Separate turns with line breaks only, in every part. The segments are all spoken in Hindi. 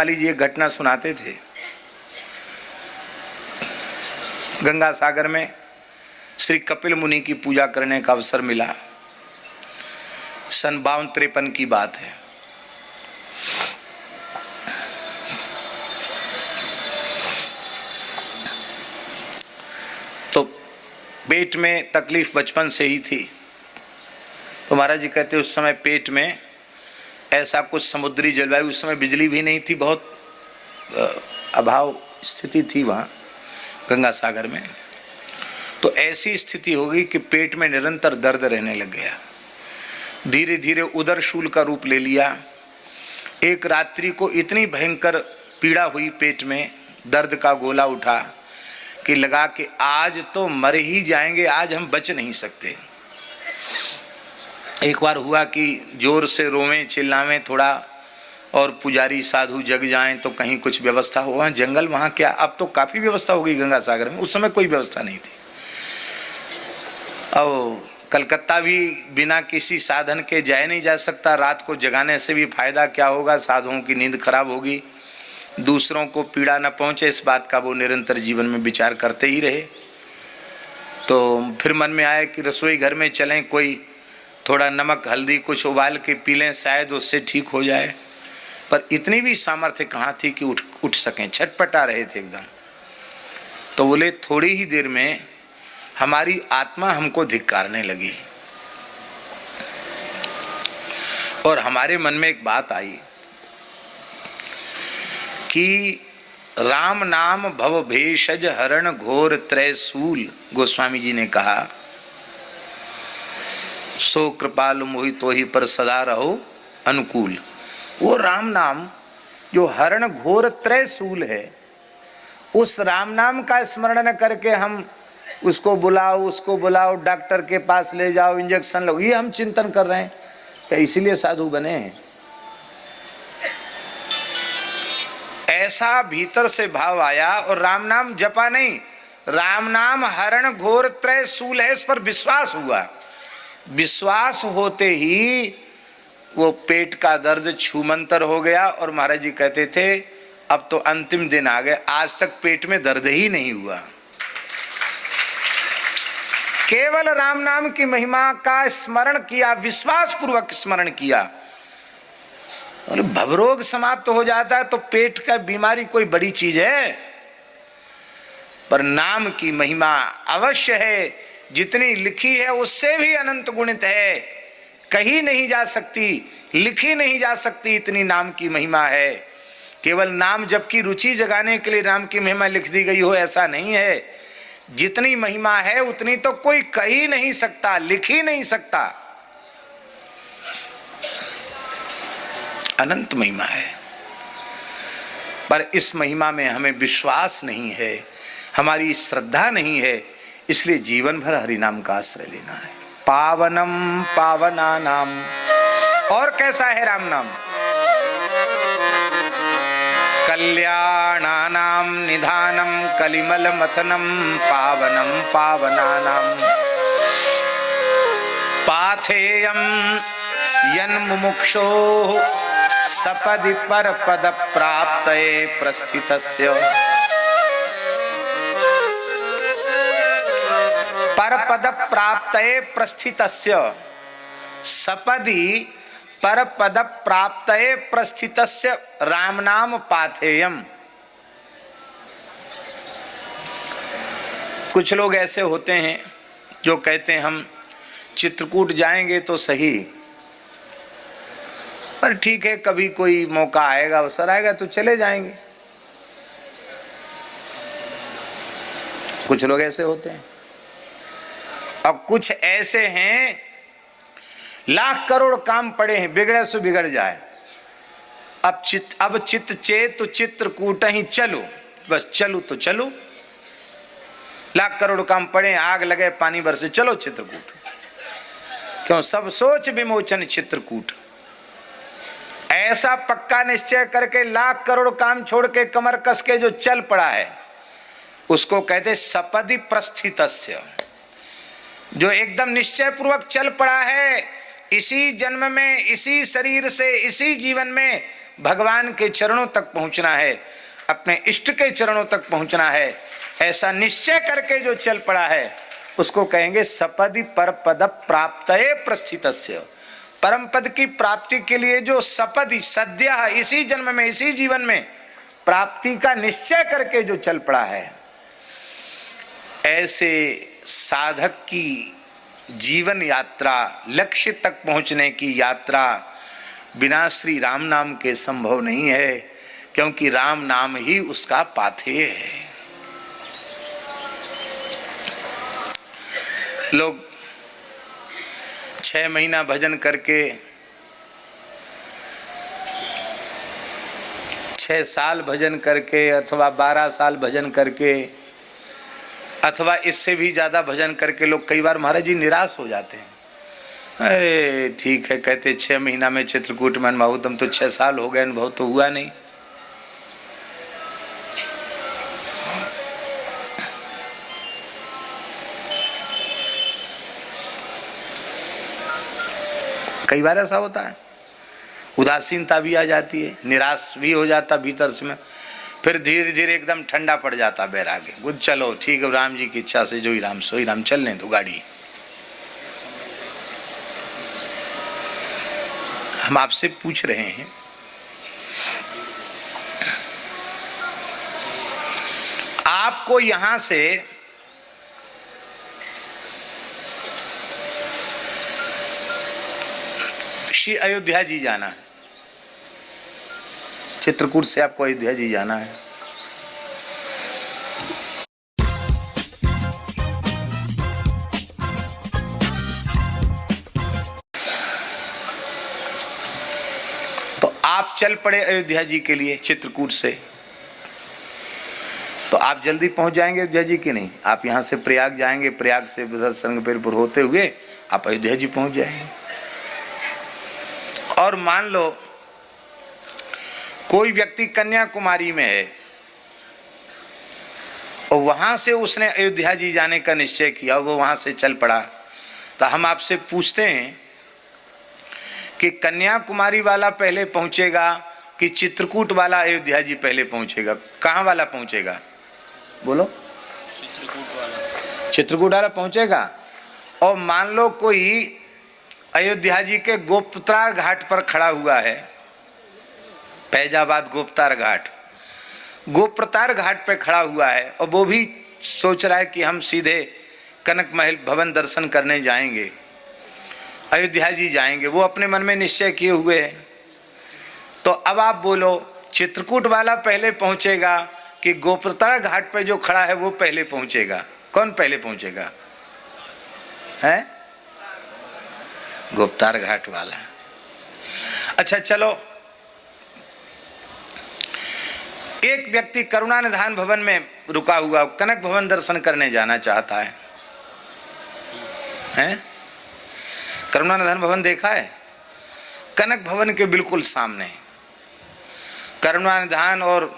माली जी एक घटना सुनाते थे। गंगा सागर में श्री कपिल मुनि की पूजा करने का अवसर मिला। सन 52-53 की बात है। तो पेट में तकलीफ बचपन से ही थी। तो महाराज जी कहते उस समय पेट में ऐसा कुछ समुद्री जलवायु, उस समय बिजली भी नहीं थी, बहुत अभाव स्थिति थी वहाँ गंगा सागर में। तो ऐसी स्थिति हो गई कि पेट में निरंतर दर्द रहने लग गया। धीरे धीरे उदर शूल का रूप ले लिया। एक रात्रि को इतनी भयंकर पीड़ा हुई, पेट में दर्द का गोला उठा कि लगा कि आज तो मर ही जाएंगे, आज हम बच नहीं सकते। एक बार हुआ कि जोर से रोवें चिल्लावें थोड़ा और पुजारी साधु जग जाएं तो कहीं कुछ व्यवस्था हो। वहाँ जंगल, वहाँ क्या, अब तो काफ़ी व्यवस्था हो गई गंगा सागर में, उस समय कोई व्यवस्था नहीं थी। और कलकत्ता भी बिना किसी साधन के जाया नहीं जा सकता। रात को जगाने से भी फायदा क्या होगा, साधुओं की नींद खराब होगी, दूसरों को पीड़ा न पहुँचे, इस बात का वो निरंतर जीवन में विचार करते ही रहे। तो फिर मन में आया कि रसोई घर में चलें, कोई थोड़ा नमक हल्दी कुछ उबाल के पी लें, शायद उससे ठीक हो जाए। पर इतनी भी सामर्थ्य कहाँ थी कि उठ सकें, छटपटा रहे थे एकदम। तो बोले थोड़ी ही देर में हमारी आत्मा हमको धिक्कारने लगी और हमारे मन में एक बात आई कि राम नाम भव भेषज हरण घोर त्रैसूल। गोस्वामी जी ने कहा सो कृपाल मोहि तो ही पर सदा रहो अनुकूल। वो राम नाम जो हरण घोर त्रैसूल है, उस राम नाम का स्मरण न करके हम उसको बुलाओ, डॉक्टर के पास ले जाओ, इंजेक्शन लो, ये हम चिंतन कर रहे हैं क्या इसीलिए साधु बने हैं? ऐसा भीतर से भाव आया और राम नाम जपा नहीं, राम नाम हरण घोर त्रैसूल है, इस पर विश्वास हुआ। विश्वास होते ही वो पेट का दर्द छूमंतर हो गया और महाराज जी कहते थे अब तो अंतिम दिन आ गए, आज तक पेट में दर्द ही नहीं हुआ। केवल राम नाम की महिमा का स्मरण किया, विश्वास पूर्वक स्मरण किया और भवरोग समाप्त हो जाता है। तो पेट का बीमारी कोई बड़ी चीज है, पर नाम की महिमा अवश्य है, जितनी लिखी है उससे भी अनंत गुणित है, कही नहीं जा सकती, लिखी नहीं जा सकती, इतनी नाम की महिमा है। केवल नाम जप की रुचि जगाने के लिए नाम की महिमा लिख दी गई हो ऐसा नहीं है। जितनी महिमा है उतनी तो कोई कह ही नहीं सकता, लिख ही नहीं सकता, अनंत महिमा है। पर इस महिमा में हमें विश्वास नहीं है, हमारी श्रद्धा नहीं है, इसलिए जीवन भर हरि नाम का आश्रय लेना है। पावनम पावना नाम। और कैसा है राम नाम? कल्याणानाम निधानम कलिमल मथनम पावनम पावनानाम पाथेयम यन्मुमुक्षो सपदि परपद प्राप्तये प्रस्थितस्य। परपद प्राप्तये प्रस्थितस्य, सपदि परपद प्राप्तये प्रस्थितस्य राम नाम पाथेयम। कुछ लोग ऐसे होते हैं जो कहते हैं हम चित्रकूट जाएंगे तो सही, पर ठीक है कभी कोई मौका आएगा, अवसर आएगा तो चले जाएंगे। कुछ लोग ऐसे होते हैं। अब कुछ ऐसे हैं लाख करोड़ काम पड़े हैं, बिगड़े सो बिगड़ जाए, अब चित्त चेत तो चित्रकूट ही चलो, बस चलो तो चलो। लाख करोड़ काम पड़े, आग लगे पानी बरसे, चलो चित्रकूट। क्यों? सब सोच विमोचन चित्रकूट। ऐसा पक्का निश्चय करके लाख करोड़ काम छोड़ के कमर कस के जो चल पड़ा है उसको कहते सपदि प्रस्थितस्य। जो एकदम निश्चय पूर्वक चल पड़ा है, इसी जन्म में, इसी शरीर से, इसी जीवन में भगवान के चरणों तक पहुंचना है, अपने इष्ट के चरणों तक पहुंचना है, ऐसा निश्चय करके जो चल पड़ा है उसको कहेंगे सपदि परपद प्राप्तये प्रस्थितस्य। परम पद की प्राप्ति के लिए जो सपदि सद्यः इसी जन्म में इसी जीवन में प्राप्ति का निश्चय करके जो चल पड़ा है, ऐसे साधक की जीवन यात्रा, लक्ष्य तक पहुंचने की यात्रा बिना श्री राम नाम के संभव नहीं है, क्योंकि राम नाम ही उसका पाथेय है। लोग 6 महीना भजन करके, 6 साल भजन करके, अथवा 12 साल भजन करके, अथवा इससे भी ज्यादा भजन करके लोग कई बार महाराज जी निराश हो जाते हैं। अरे ठीक है, कहते 6 महीना में चित्रकूट में अनुभव, तुम तो 6 साल हो गए, अनुभव तो हुआ नहीं। कई बार ऐसा होता है, उदासीनता भी आ जाती है, निराश भी हो जाता भीतर से में, फिर धीरे धीरे एकदम ठंडा पड़ जाता बैराग्य। गुड, चलो ठीक है, राम जी की इच्छा से जो ही राम सो ही राम, चलने दो गाड़ी। हम आपसे पूछ रहे हैं, आपको यहां से श्री अयोध्या जी जाना है, चित्रकूट से आपको अयोध्या जी जाना है। तो आप चल पड़े अयोध्या जी के लिए चित्रकूट से, तो आप जल्दी पहुंच जाएंगे अयोध्या जी की नहीं? आप यहां से प्रयाग जाएंगे, प्रयाग से संगपेरपुर होते हुए आप अयोध्या जी पहुंच जाएंगे। और मान लो कोई व्यक्ति कन्याकुमारी में है और वहां से उसने अयोध्या जी जाने का निश्चय किया, वो वहां से चल पड़ा, तो हम आपसे पूछते हैं कि कन्याकुमारी वाला पहले पहुंचेगा कि चित्रकूट वाला अयोध्या जी पहले पहुंचेगा? कहां वाला पहुंचेगा? बोलो। चित्रकूट वाला पहुंचेगा। और मान लो कोई अयोध्या जी के गोपतार घाट पर खड़ा हुआ है, फैजाबाद गोपतार घाट, गोपतार घाट पे खड़ा हुआ है, और वो भी सोच रहा है कि हम सीधे कनक महल भवन दर्शन करने जाएंगे, अयोध्या जी जाएंगे, वो अपने मन में निश्चय किए हुए हैं। तो अब आप बोलो, चित्रकूट वाला पहले पहुंचेगा कि गोपतार घाट पे जो खड़ा है वो पहले पहुंचेगा? कौन पहले पहुंचेगा? है गोपतार घाट वाला। अच्छा चलो, एक व्यक्ति करुणानिधान भवन में रुका हुआ कनक भवन दर्शन करने जाना चाहता है, हैं? करुणानिधान भवन देखा है? कनक भवन के बिल्कुल सामने करुणानिधान और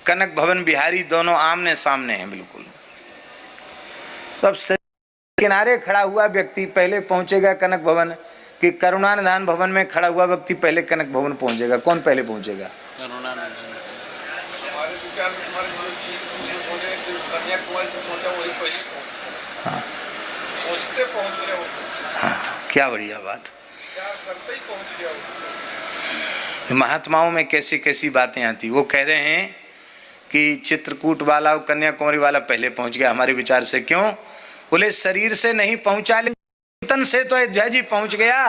कनक भवन बिहारी दोनों आमने सामने हैं बिल्कुल। तो अब किनारे खड़ा हुआ व्यक्ति पहले पहुंचेगा कनक भवन कि करुणानिधान भवन में खड़ा हुआ व्यक्ति पहले कनक भवन पहुंचेगा? कौन पहले पहुंचेगा? हाँ। हाँ, क्या बढ़िया बात। महात्माओं में कैसी कैसी बातें आती। वो कह रहे हैं कि चित्रकूट वाला और कन्याकुमारी वाला पहले पहुंच गया हमारे विचार से। क्यों? बोले शरीर से नहीं पहुंचा, लेकिन चिंतन से तो अयोध्या जी पहुंच गया।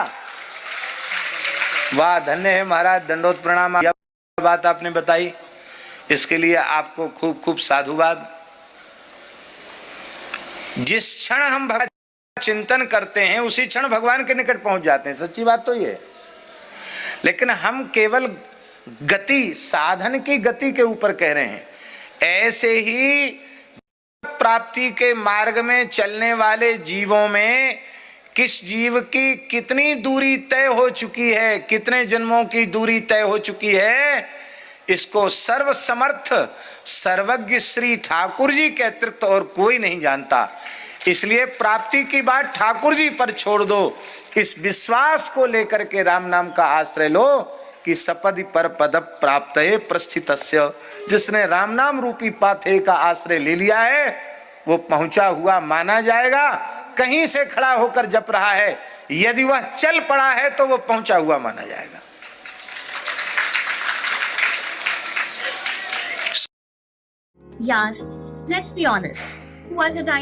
वाह, धन्य है महाराज, दंडोत प्रणाम। यह बात आपने बताई, इसके लिए आपको खूब खूब साधुवाद। जिस क्षण हम भगवान चिंतन करते हैं उसी क्षण भगवान के निकट पहुंच जाते हैं, सच्ची बात तो ये। लेकिन हम केवल गति, साधन की गति के ऊपर कह रहे हैं। ऐसे ही प्राप्ति के मार्ग में चलने वाले जीवों में किस जीव की कितनी दूरी तय हो चुकी है, कितने जन्मों की दूरी तय हो चुकी है, इसको सर्वसमर्थ सर्वज्ञ श्री ठाकुर जी के अतिरिक्त और कोई नहीं जानता। इसलिए प्राप्ति की बात ठाकुर जी पर छोड़ दो, इस विश्वास को लेकर के राम नाम का आश्रय लो कि सपदि पर पद प्राप्त प्रस्थितस्य, जिसने राम नाम रूपी पाथे का आश्रय ले लिया है वो पहुंचा हुआ माना जाएगा। कहीं से खड़ा होकर जप रहा है, यदि वह चल पड़ा है तो वो पहुंचा हुआ माना जाएगा।
यार, let's be honest, who was a time